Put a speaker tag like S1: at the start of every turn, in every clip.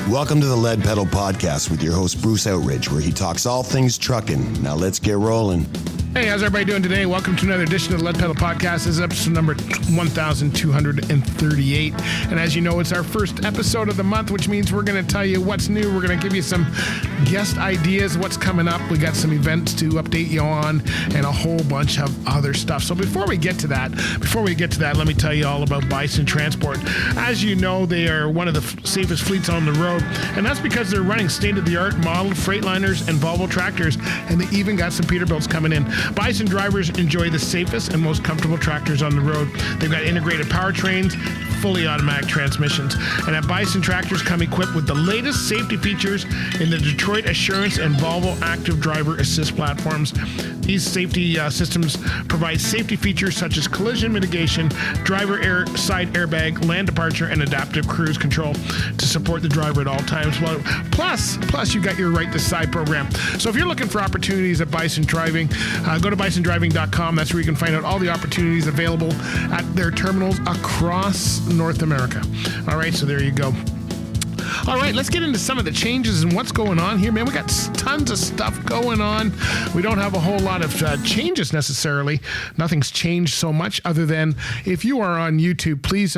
S1: Welcome to the Lead Pedal Podcast with your host, Bruce Outridge, where he talks all things trucking. Now let's get rolling.
S2: Hey, how's everybody doing today? Welcome to another edition of the Lead Pedal Podcast. This is episode number 1238. And as you know, it's our first episode of the month, which means we're going to tell you what's new. We're going to give you some guest ideas, what's coming up. We got some events to update you on and a whole bunch of other stuff. So before we get to that, let me tell you all about Bison Transport. As you know, they are one of the safest fleets on the road, and that's because they're running state-of-the-art modeled Freightliners and Volvo tractors, and they even got some Peterbilts coming in. Bison drivers enjoy the safest and most comfortable tractors on the road. They've got integrated powertrains, fully automatic transmissions, and at Bison tractors come equipped with the latest safety features in the Detroit Assurance and Volvo Active Driver Assist platforms. These safety systems provide safety features such as collision mitigation, driver side airbag, land departure, and adaptive cruise control to support the driver at all times. Well, plus you got your right to side program. So if you're looking for opportunities at Bison Driving, go to bisondriving.com. That's where you can find out all the opportunities available at their terminals across North America. All right, so there you go. All right, let's get into some of the changes and what's going on here, man. We got tons of stuff going on. We don't have a whole lot of changes necessarily. Nothing's changed so much other than if you are on YouTube, please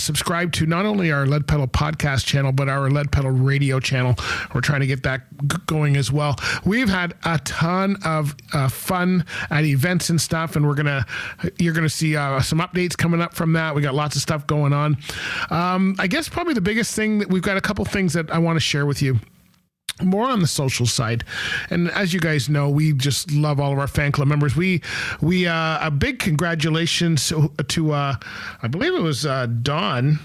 S2: subscribe to not only our Lead Pedal podcast channel, but our Lead Pedal radio channel. We're trying to get that going as well. We've had a ton of fun at events and stuff, and you're gonna see some updates coming up from that. We got lots of stuff going on. I guess probably the biggest thing that we've got a couple things that I want to share with you. More on the social side. And as you guys know, we just love all of our fan club members. We a big congratulations to I believe it was Don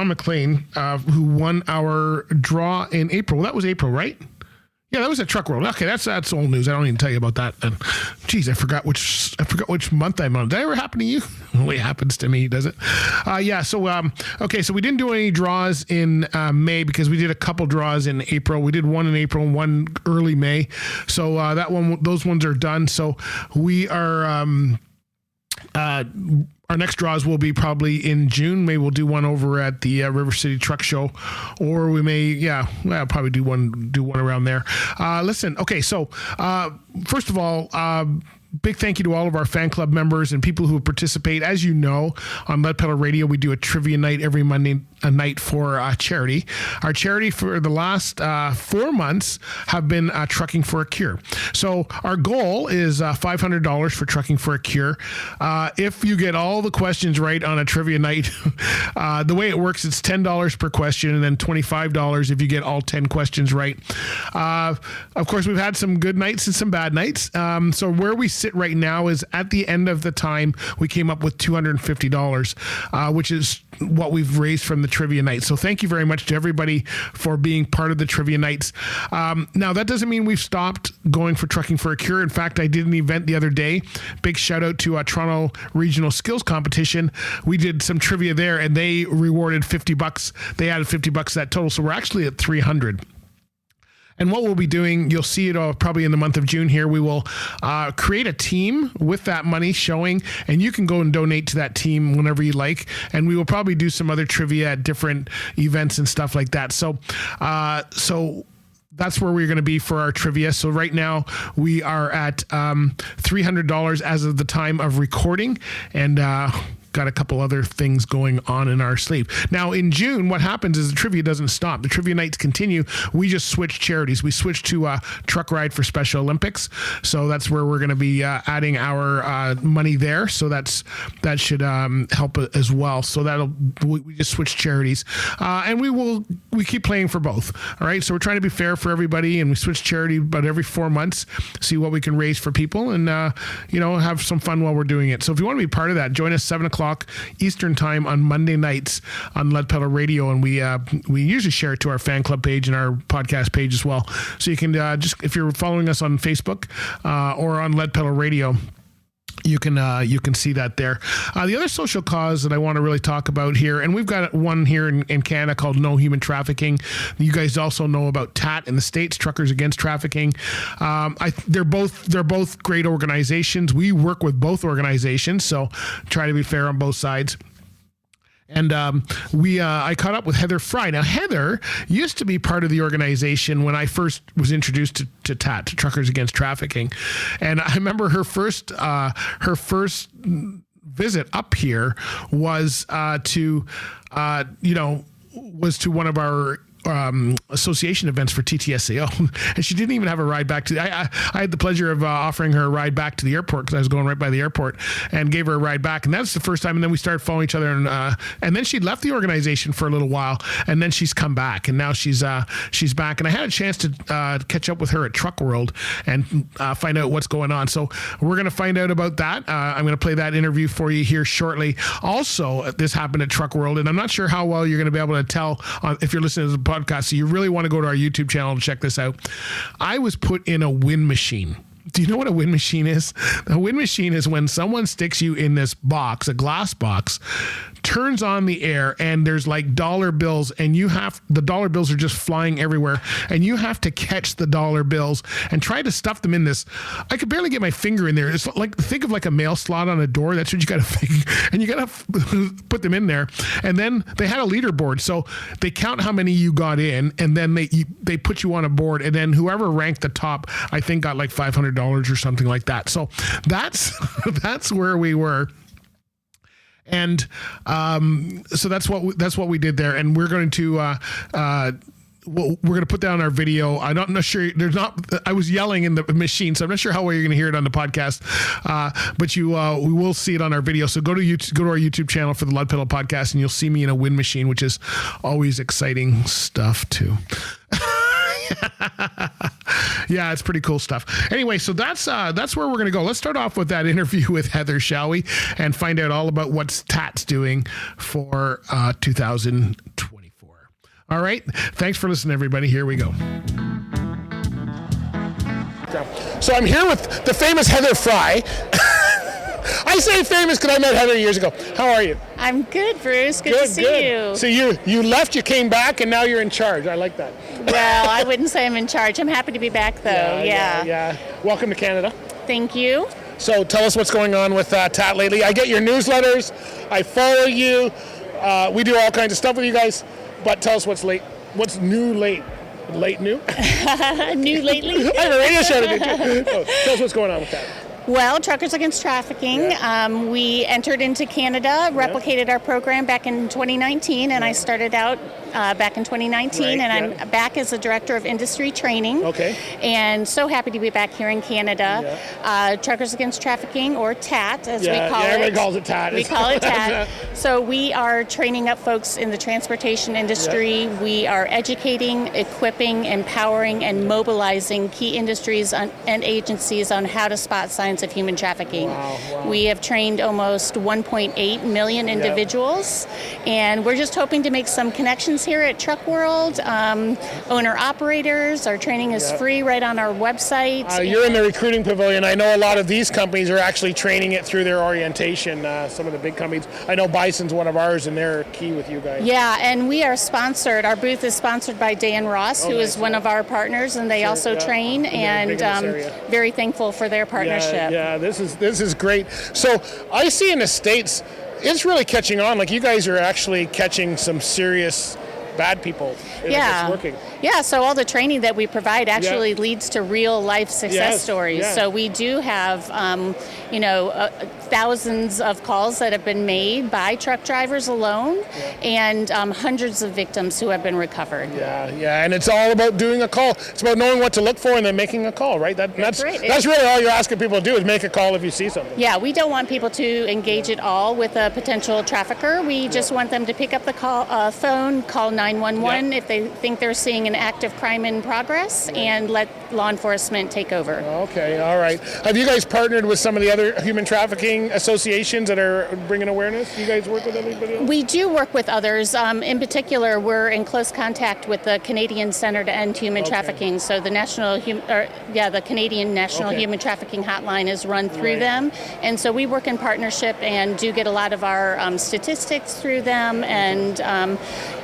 S2: McLean, who won our draw in April. That was April, right? Yeah, that was at Truck World. Okay, that's old news. I don't even tell you about that. And geez, I forgot which month I'm on. Did that ever happen to you? Only happens to me, does it? Yeah. So okay. So we didn't do any draws in May because we did a couple draws in April. We did one in April and one early May. So those ones are done. So we are. Our next draws will be probably in June. Maybe we'll do one over at the River City Truck Show, or we may, I'll probably do one around there. Listen, okay, so first of all, big thank you to all of our fan club members and people who participate. As you know, on Lead Pedal Radio, we do a trivia night every Monday night for charity. Our charity for the last 4 months have been Trucking for a Cure. So our goal is $500 for Trucking for a Cure. If you get all the questions right on a trivia night, the way it works, it's $10 per question and then $25 if you get all 10 questions right. Of course, we've had some good nights and some bad nights. So where we sit right now is at the end of the time, we came up with $250, which is what we've raised from the trivia night. So thank you very much to everybody for being part of the trivia nights. Now, that doesn't mean we've stopped going for Trucking for a Cure. In fact, I did an event the other day. Big shout out to Toronto Regional Skills Competition. We did some trivia there and they rewarded $50. They added $50 to that total. So we're actually at $300. And what we'll be doing, you'll see it probably in the month of June here. We will create a team with that money showing, and you can go and donate to that team whenever you like. And we will probably do some other trivia at different events and stuff like that. So that's where we're going to be for our trivia. So right now we are at $300 as of the time of recording, and got a couple other things going on in our sleeve. Now in June, what happens is the trivia doesn't stop. The trivia nights continue. We just switch charities. We switch to Truck Ride for Special Olympics. So that's where we're going to be adding our money there. So that should help as well. So we just switch charities, and we keep playing for both. All right. So we're trying to be fair for everybody, and we switch charity about every 4 months, see what we can raise for people, and have some fun while we're doing it. So if you want to be part of that, join us 7:00 Eastern time on Monday nights on Lead Pedal Radio, and we usually share it to our fan club page and our podcast page as well. So you can just, if you're following us on Facebook or on Lead Pedal Radio, you can see that there. The other social cause that I want to really talk about here, and we've got one here in Canada called No Human Trafficking. You guys also know about TAT in the States, Truckers Against Trafficking. They're both great organizations. We work with both organizations, so try to be fair on both sides. And I caught up with Heather Fry. Now, Heather used to be part of the organization when I first was introduced to TAT, to Truckers Against Trafficking. And I remember her first visit up here was to one of our association events for TTSAO, and she didn't even have a ride back to. I had the pleasure of offering her a ride back to the airport because I was going right by the airport, and gave her a ride back, and that's the first time. And then we started following each other, and then she left the organization for a little while, and then she's come back, and now she's back. And I had a chance to catch up with her at Truck World and find out what's going on. So we're going to find out about that. I'm going to play that interview for you here shortly. Also, this happened at Truck World, and I'm not sure how well you're going to be able to tell if you're listening to the podcast. So you really want to go to our YouTube channel and check this out. I was put in a wind machine. Do you know what a wind machine is? A wind machine is when someone sticks you in this box, a glass box, turns on the air, and there's like dollar bills, and the dollar bills are just flying everywhere, and you have to catch the dollar bills and try to stuff them in this. I could barely get my finger in there. It's like, think of like a mail slot on a door. That's what you got to think, and you got to put them in there. And then they had a leaderboard, so they count how many you got in, and then they put you on a board, and then whoever ranked the top, I think, got like $500 or something like that. So that's where we were. And so that's what we did there, and we're going to we're going to put that on our video. I'm not sure. I was yelling in the machine, so I'm not sure how well you're going to hear it on the podcast. But we will see it on our video. So go to our YouTube channel for the Lud Pedal Podcast, and you'll see me in a wind machine, which is always exciting stuff too. Yeah, it's pretty cool stuff. Anyway, so that's where we're going to go. Let's start off with that interview with Heather, shall we? And find out all about what TAT's doing for 2024. All right. Thanks for listening, everybody. Here we go. So I'm here with the famous Heather Fry. I say famous because I met Heather years ago. How are you?
S3: I'm good, Bruce. Good to see you.
S2: So you left, you came back, and now you're in charge. I like that.
S3: Well, I wouldn't say I'm in charge. I'm happy to be back, though.
S2: Yeah. Welcome to Canada.
S3: Thank you.
S2: So tell us what's going on with TAT lately. I get your newsletters. I follow you. We do all kinds of stuff with you guys. But tell us what's new late. Late new?
S3: New lately?
S2: I have a radio show to do too. Tell us what's going on with that.
S3: Well, Truckers Against Trafficking, we entered into Canada, replicated our program back in 2019, and I started out back in 2019, and I'm back as the Director of Industry Training.
S2: Okay.
S3: And so happy to be back here in Canada. Truckers Against Trafficking, or TAT, as we call it.
S2: Yeah, everybody calls it TAT.
S3: We call it TAT. So we are training up folks in the transportation industry. We are educating, equipping, empowering, and mobilizing key industries and agencies on how to spot signs of human trafficking. Wow. We have trained almost 1.8 million individuals, and we're just hoping to make some connections here at Truck World. Owner-operators, our training is free right on our website.
S2: You're in the recruiting pavilion. I know a lot of these companies are actually training it through their orientation, some of the big companies. I know Bison's one of ours, and they're key with you guys.
S3: Yeah, and we are sponsored. Our booth is sponsored by Dan Ross, who is one of our partners, and they also train, and very thankful for their partnership.
S2: Yeah, this is great. So I see in the States, it's really catching on. Like, you guys are actually catching some serious bad people. It's working.
S3: Yeah, so all the training that we provide actually leads to real life success stories.
S2: Yeah.
S3: So we do have, thousands of calls that have been made by truck drivers alone, and hundreds of victims who have been recovered.
S2: Yeah, and it's all about doing a call. It's about knowing what to look for and then making a call, right? That's really all you're asking people to do, is make a call if you see something.
S3: Yeah, we don't want people to engage at all with a potential trafficker. We just want them to pick up the phone, call 911 if they think they're seeing an active crime in progress, and let law enforcement take over.
S2: Okay, all right. Have you guys partnered with some of the other human trafficking associations that are bringing awareness? You guys work with anybody else?
S3: We do work with others. In particular, we're in close contact with the Canadian Center to End Human Trafficking. So the the Canadian National Human Trafficking Hotline is run through them, and so we work in partnership and do get a lot of our statistics through them, and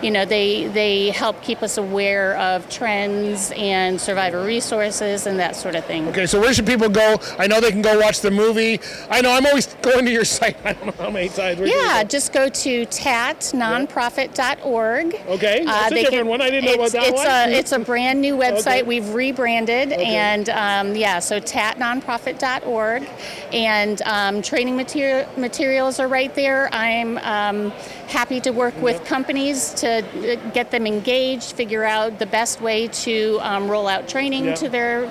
S3: they help keep us aware of trends and survivor resources and that sort of thing.
S2: Okay, so where should people go? I know they can go watch the movie. I know I'm always going to your site. I don't know how many times.
S3: Just go to tatnonprofit.org.
S2: Okay, that's a different one. I didn't know about that one.
S3: It's a brand new website.
S2: Okay.
S3: We've rebranded, and so tatnonprofit.org, and training materials are right there. I'm happy to work with companies to get them engaged, figure out the best way to roll out training to their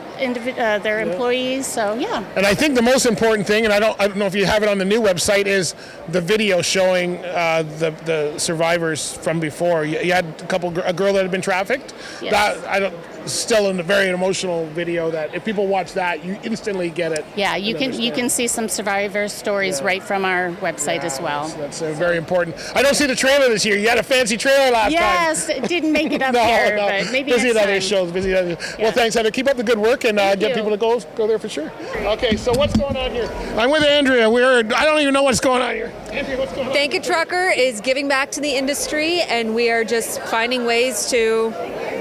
S3: employees. So
S2: And I think the most important thing, and I don't know if you have it on the new website, is the video showing the survivors from before. You had a girl that had been trafficked.
S3: Yes.
S2: Still in a very emotional video that if people watch that, you instantly get it.
S3: Yeah, you can see some survivor stories right from our website as well.
S2: That's very important. I don't see the trailer this year. You had a fancy trailer last time.
S3: Yes, it didn't make it up here, but maybe
S2: busy
S3: next
S2: at other
S3: time.
S2: shows. Busy at other. Well, thanks, Heather. Keep up the good work and get people to go there for sure. Okay, so what's going on here? I'm with Andrea. I don't even know what's going on here. Andrea, what's going on?
S4: Thank a Trucker is giving back to the industry, and we are just finding ways to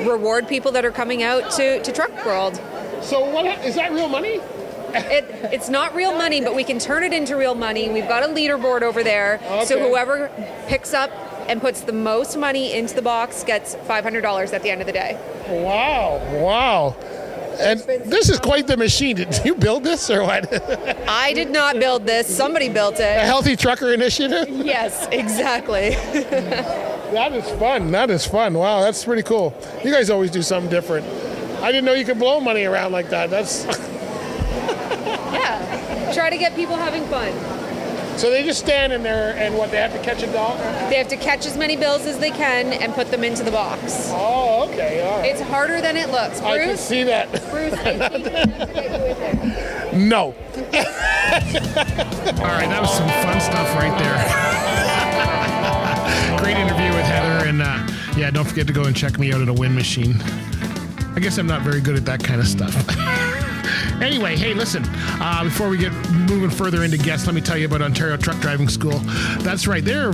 S4: reward people that are coming out to Truck World.
S2: So is that real money?
S4: It's not real money, but we can turn it into real money. We've got a leaderboard over there, so whoever picks up and puts the most money into the box gets $500 at the end of the day.
S2: Wow. And this is quite the machine. Did you build this or what?
S4: I did not build this. Somebody built it.
S2: A Healthy Trucker Initiative?
S4: Yes, exactly.
S2: That is fun. Wow, that's pretty cool. You guys always do something different. I didn't know you could blow money around like that.
S4: Yeah. Try to get people having fun.
S2: So they just stand in there and they have to catch a dollar?
S4: They have to catch as many bills as they can and put them into the box.
S2: Oh, okay. All right.
S4: It's harder than it looks. Bruce,
S2: I can see that.
S4: Bruce, I think we have to get you in there.
S2: No.
S5: All right, that was some fun stuff right there. Great interview with Heather, and don't forget to go and check me out at a wind machine. I guess I'm not very good at that kind of stuff. Anyway, hey, listen, before we get moving further into guests, let me tell you about Ontario Truck Driving School. That's right, they're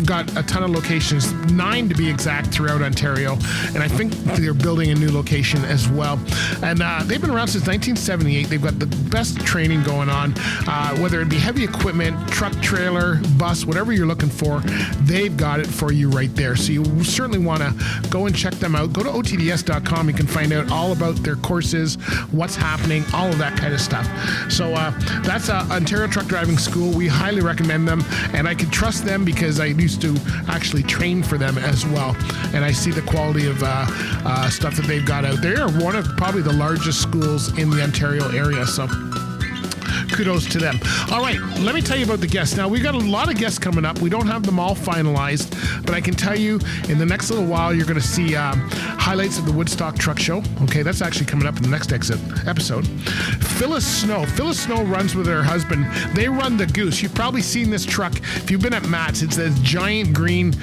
S5: got a ton of locations, 9 to be exact, throughout Ontario, and I think they're building a new location as well. And they've been around since 1978. They've got the best training going on, whether it be heavy equipment, truck, trailer, bus, whatever you're looking for, they've got it for you right there. So you certainly want to go and check them out. Go to otds.com. You can find out all about their courses, what's happening, all of that kind of stuff. So that's Ontario Truck Driving School. We highly recommend them, and I can trust them because I used to actually train for them as well, and I see the quality of stuff that they've got out there. They're one of probably the largest schools in the Ontario area, so kudos to them. All right, let me tell you about the guests. Now, we've got a lot of guests coming up. We don't have them all finalized, but I can tell you in the next little while, you're going to see highlights of the Woodstock Truck Show. Okay, that's actually coming up in the next episode. Phyllis Snow runs with her husband. They run the Goose. You've probably seen this truck. If you've been at Matt's, it's a giant green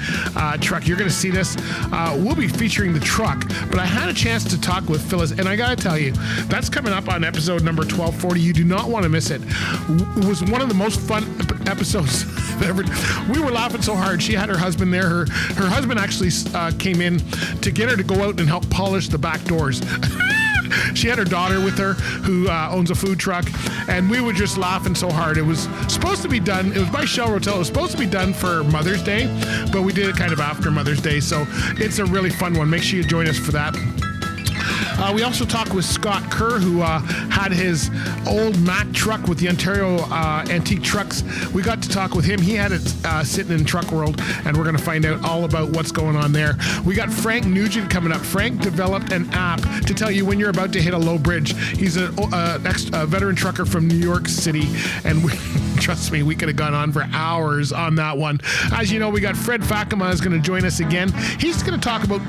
S5: truck. You're going to see this. We'll be featuring the truck, but I had a chance to talk with Phyllis, and I got to tell you, that's coming up on episode number 1240. You do not want to miss it. It was one of the most fun episodes ever. We were laughing so hard. She had her husband there. Her husband actually came in to get her to go out and help polish the back doors. She had her daughter with her who owns a food truck, and we were just laughing so hard. It was supposed to be done. It was by Shell Rotel. It was supposed to be done for Mother's Day, but we did it kind of after Mother's Day, so it's a really fun one. Make sure you join us for that. We also talked with Scott Kerr, who had his old Mack truck with the Ontario Antique Trucks. We got to talk with him. He had it sitting in Truck World, and we're going to find out all about what's going on there. We got Frank Nugent coming up. Frank developed an app to tell you when you're about to hit a low bridge. He's a veteran trucker from New York City, and trust me, we could have gone on for hours on that one. As you know, we got Fred Fakema is going to join us again. He's going to talk about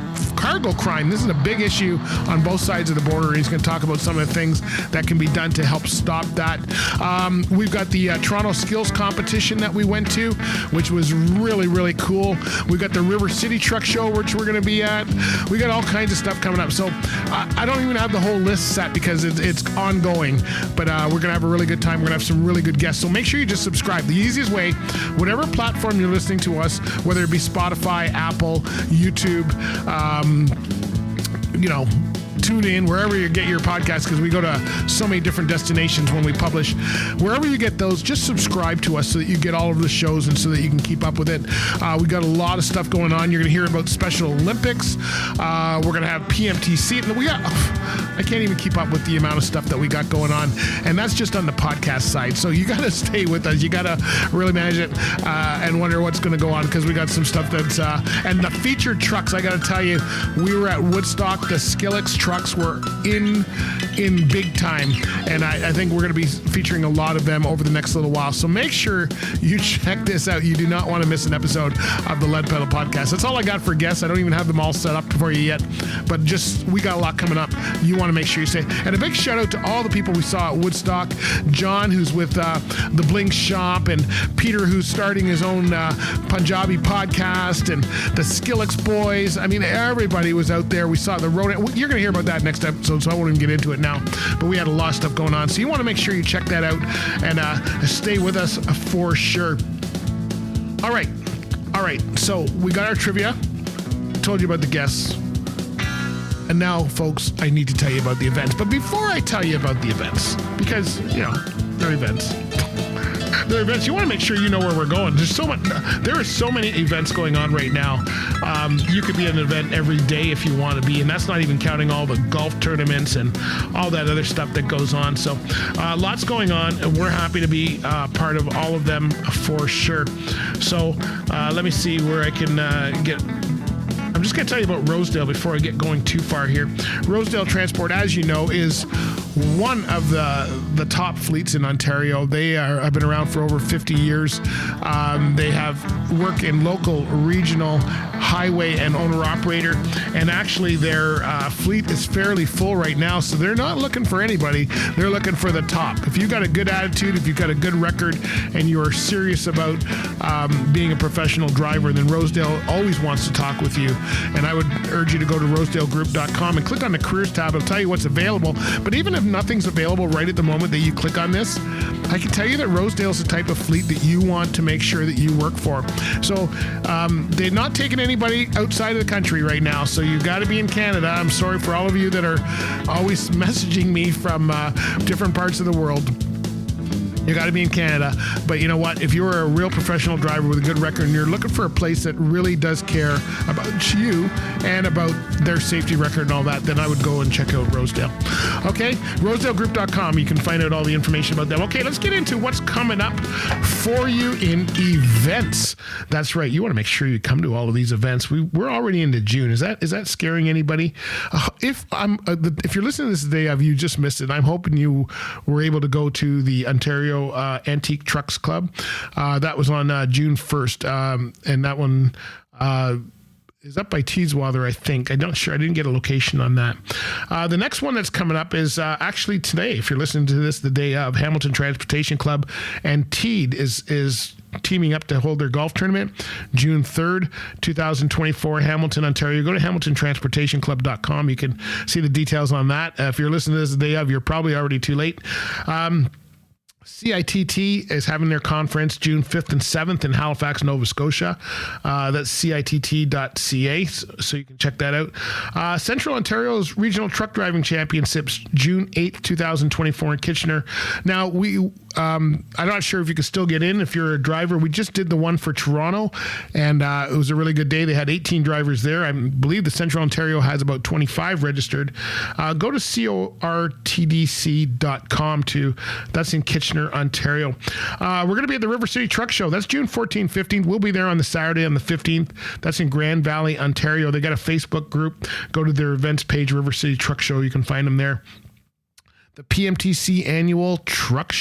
S2: cargo crime. This is a big issue on both sides of the border. He's going to talk about some of the things that can be done to help stop that. We've got the Toronto Skills Competition that we went to, which was really, really cool. We've got the River City Truck Show, which we're going to be at. We got all kinds of stuff coming up. So I don't even have the whole list set because it's ongoing, but we're going to have a really good time. We're going to have some really good guests. So make sure you just subscribe. The easiest way, whatever platform you're listening to us, whether it be Spotify, Apple, YouTube, tune in wherever you get your podcast, because we go to so many different destinations when we publish. Wherever you get those, just subscribe to us so that you get all of the shows and so that you can keep up with it. We got a lot of stuff going on. You're going to hear about Special Olympics. We're going to have PMTC. I can't even keep up with the amount of stuff that we got going on, and that's just on the podcast side. So you got to stay with us. You got to really manage it and wonder what's going to go on, because we got some stuff that's and the featured trucks. I got to tell you, we were at Woodstock. The Skillix trucks were in big time, and I think we're going to be featuring a lot of them over the next little while. So make sure you check this out. You do not want to miss an episode of the Lead Pedal Podcast. That's all I got for guests. I don't even have them all set up for you yet, but we got a lot coming up. You want to make sure you say. And a big shout out to all the people we saw at Woodstock. John, who's with the Blink Shop, and Peter, who's starting his own Punjabi podcast, and the Skillix boys. I mean, everybody was out there. We saw the road. You're going to hear about that next episode, so I won't even get into it now. But we had a lot of stuff going on. So you want to make sure you check that out and stay with us for sure. All right. So we got our trivia. Told you about the guests. And now, folks, I need to tell you about the events. But before I tell you about the events, because, they're events. They're events. You want to make sure you know where we're going. There are so many events going on right now. You could be at an event every day if you want to be, and that's not even counting all the golf tournaments and all that other stuff that goes on. So lots going on, and we're happy to be part of all of them for sure. So let me see where I can get... I'm just going to tell you about Rosedale before I get going too far here. Rosedale Transport, as you know, is one of the top fleets in Ontario. They have been around for over 50 years. They have work in local, regional, highway, and owner-operator. And actually, their fleet is fairly full right now, so they're not looking for anybody. They're looking for the top. If you've got a good attitude, if you've got a good record, and you are serious about being a professional driver, then Rosedale always wants to talk with you. And I would urge you to go to rosedalegroup.com and click on the careers tab. It'll tell you what's available. But even if nothing's available right at the moment that you click on this, I can tell you that Rosedale is the type of fleet that you want to make sure that you work for. So they're not taking anybody outside of the country right now. So you've got to be in Canada. I'm sorry for all of you that are always messaging me from different parts of the world. You got to be in Canada. But you know what? If you're a real professional driver with a good record and you're looking for a place that really does care about you and about their safety record and all that, then I would go and check out Rosedale. Okay? rosedalegroup.com. You can find out all the information about them. Okay, let's get into what's coming up for you in events. That's right. You want to make sure you come to all of these events. We're already into June. Is that scaring anybody? If you're listening to this today, you just missed it. I'm hoping you were able to go to the Ontario Antique Trucks Club. That was on June 1st, and that one is up by Teeswater, I think. I'm not sure. I didn't get a location on that. The next one that's coming up is actually today. If you're listening to this the day of, Hamilton Transportation Club and Teed is teaming up to hold their golf tournament June 3rd, 2024, Hamilton, Ontario. Go to hamiltontransportationclub.com. You can see the details on that. If you're listening to this the day of, you're probably already too late. CITT is having their conference June 5th and 7th in Halifax, Nova Scotia. That's citt.ca, so you can check that out. Central Ontario's Regional Truck Driving Championships, June 8th, 2024 in Kitchener. Now, I'm not sure if you can still get in if you're a driver. We just did the one for Toronto, and it was a really good day. They had 18 drivers there. I believe the Central Ontario has about 25 registered. Go to cortdc.com too. That's in Kitchener, Ontario. We're going to be at the River City Truck Show. That's June 14th, 15th. We'll be there on the Saturday on the 15th. That's in Grand Valley, Ontario. They got a Facebook group. Go to their events page, River City Truck Show. You can find them there. the PMTC annual truck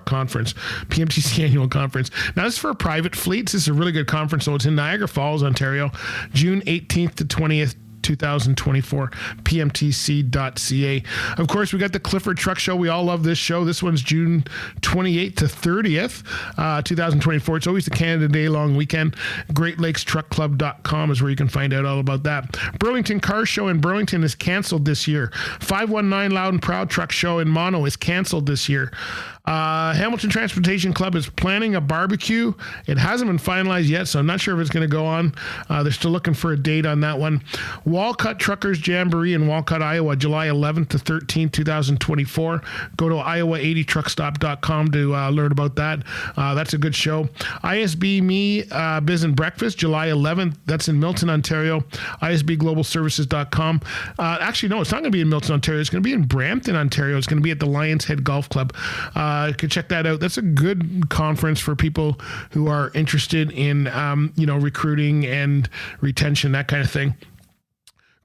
S2: conference. PMTC annual conference. Now, this is for private fleets. This is a really good conference. So it's in Niagara Falls, Ontario, June 18th to 20th. 2024, pmtc.ca. Of course, we got the Clifford Truck Show. We all love this show. This one's June 28th to 30th, 2024. It's always the Canada Day long weekend. GreatLakesTruckClub.com is where you can find out all about that. Burlington Car Show in Burlington is canceled this year. 519 Loud and Proud Truck Show in Mono is canceled this year. Hamilton Transportation Club is planning a barbecue. It hasn't been finalized yet, so I'm not sure if it's going to go on. They're still looking for a date on that one. Walcott Truckers Jamboree in Walcott, Iowa, July 11th to 13th, 2024. Go to iowa80truckstop.com to learn about that. That's a good show. ISB Me Biz and Breakfast, July 11th. That's in Milton, Ontario. ISBGlobalServices.com. Actually, no, it's not going to be in Milton, Ontario. It's going to be in Brampton, Ontario. It's going to be at the Lions Head Golf Club. You can check that out. That's a good conference for people who are interested in, recruiting and retention, that kind of thing.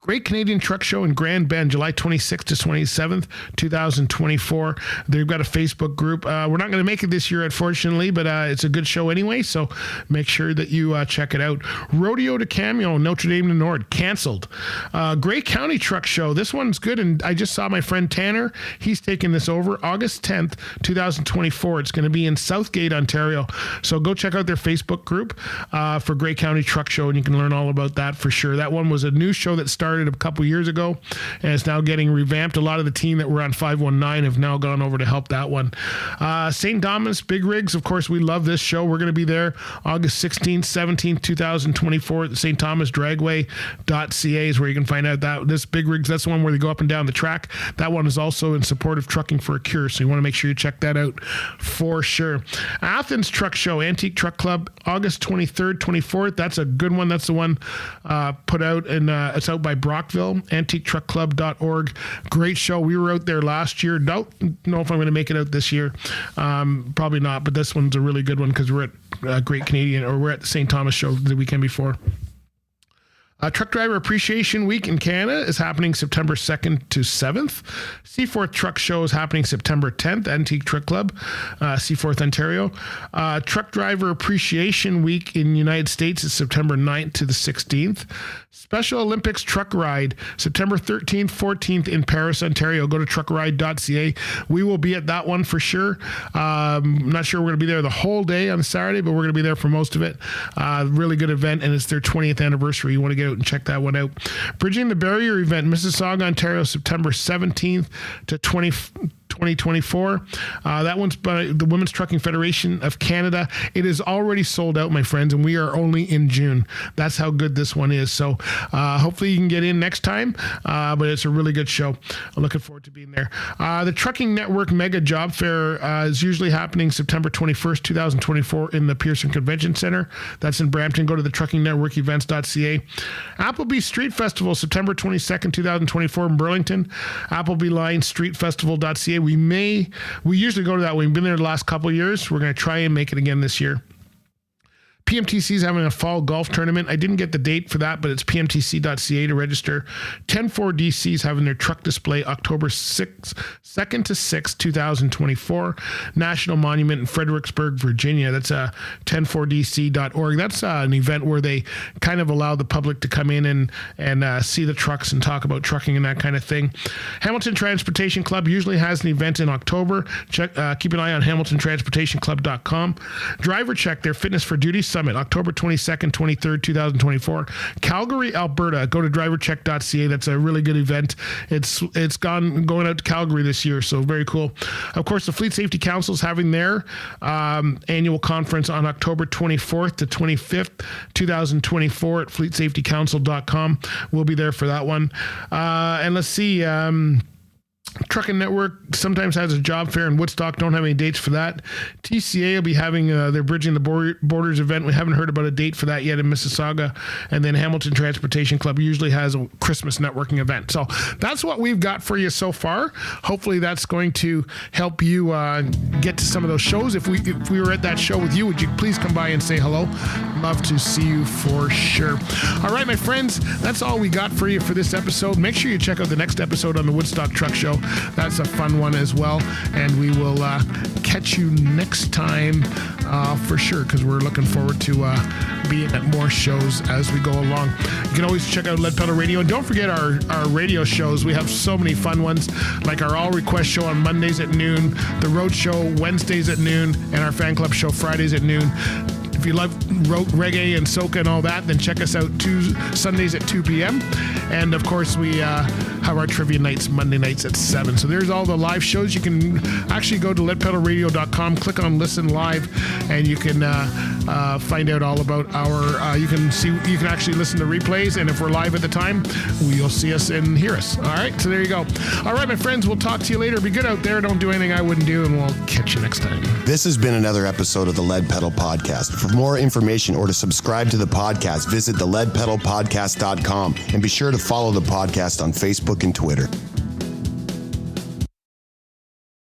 S2: Great Canadian Truck Show in Grand Bend, July 26th to 27th, 2024. They've got a Facebook group. We're not going to make it this year, unfortunately, but it's a good show anyway, so make sure that you check it out. Rodeo de Camion, Notre Dame du Nord, canceled. Grey County Truck Show. This one's good, and I just saw my friend Tanner. He's taking this over August 10th, 2024. It's going to be in Southgate, Ontario. So go check out their Facebook group for Grey County Truck Show, and you can learn all about that for sure. That one was a new show that started a couple years ago, and it's now getting revamped. A lot of the team that were on 519 have now gone over to help that one. St. Thomas Big Rigs, of course, we love this show. We're going to be there August 16th, 17th, 2024 at the St. Thomas Dragway.ca is where you can find out that this Big Rigs, that's the one where they go up and down the track. That one is also in support of Trucking for a Cure, so you want to make sure you check that out for sure. Athens Truck Show, Antique Truck Club, August 23rd, 24th. That's a good one. That's the one put out, and it's out by Brockville, antiquetruckclub.org. Great show. We were out there last year. Don't know if I'm going to make it out this year. Probably not, but this one's a really good one because we're at Great Canadian, or we're at the St. Thomas show the weekend before. Truck Driver Appreciation Week in Canada is happening September 2nd to 7th. Seaforth Truck Show is happening September 10th, Antique Truck Club, Seaforth, Ontario. Truck Driver Appreciation Week in the United States is September 9th to the 16th. Special Olympics Truck Ride, September 13th, 14th in Paris, Ontario. Go to truckride.ca. We will be at that one for sure. I'm not sure we're going to be there the whole day on Saturday, but we're going to be there for most of it. Really good event, and it's their 20th anniversary. You want to get out and check that one out. Bridging the Barrier event, Mississauga, Ontario, September 17th to 2024. That one's by the Women's Trucking Federation of Canada. It is already sold out, my friends, and we are only in June. That's how good this one is. So hopefully you can get in next time, but it's a really good show. I'm looking forward to being there. The Trucking Network Mega Job Fair is usually happening September 21st, 2024 in the Pearson Convention Center. That's in Brampton. Go to the truckingnetworkevents.ca. Appleby Street Festival, September 22nd, 2024 in Burlington. Appleby Line Street Festival.ca. We usually go to that. We've been there the last couple of years. We're going to try and make it again this year. PMTC is having a fall golf tournament. I didn't get the date for that, but it's pmtc.ca to register. 10-4DC is having their truck display October 2nd to 6th, 2024. National Monument in Fredericksburg, Virginia. That's 10-4dc.org. That's an event where they kind of allow the public to come in and see the trucks and talk about trucking and that kind of thing. Hamilton Transportation Club usually has an event in October. Keep an eye on hamiltontransportationclub.com. Driver Check, their Fitness for Duty Summit, October 22nd, 23rd, 2024. Calgary, Alberta. Go to drivercheck.ca. That's a really good event. It's going out to Calgary this year, so very cool. Of course, the Fleet Safety Council is having their annual conference on October 24th to 25th, 2024 at fleetsafetycouncil.com. We'll be there for that one. And let's see. Trucking Network sometimes has a job fair in Woodstock. Don't have any dates for that. TCA will be having their Bridging the Borders event. We haven't heard about a date for that yet in Mississauga. And then Hamilton Transportation Club usually has a Christmas networking event. So that's what we've got for you so far. Hopefully that's going to help you get to some of those shows. If we were at that show with you, would you please come by and say hello? Love to see you for sure. All right, my friends, that's all we got for you for this episode. Make sure you check out the next episode on the Woodstock Truck Show. that's a fun one as well. And we will catch you next time for sure, because we're looking forward to being at more shows as we go along. You can always check out Lead Pedal Radio, and don't forget our radio shows. We have so many fun ones, like our All Request show on Mondays at noon, the Road Show Wednesdays at noon, and our Fan Club show Fridays at noon. If you love reggae and soca and all that, then check us out Sundays at 2 p.m. And of course, we have our trivia nights Monday nights at 7. So there's all the live shows. You can actually go to leadpedalradio.com, click on Listen Live, and you can find out all about our. You can actually listen to replays, and if we're live at the time, you'll see us and hear us. All right, so there you go. All right, my friends, we'll talk to you later. Be good out there. Don't do anything I wouldn't do, and we'll catch you next time.
S1: This has been another episode of the Lead Pedal Podcast. For more information or to subscribe to the podcast, visit theleadpedalpodcast.com and be sure to follow the podcast on Facebook and Twitter.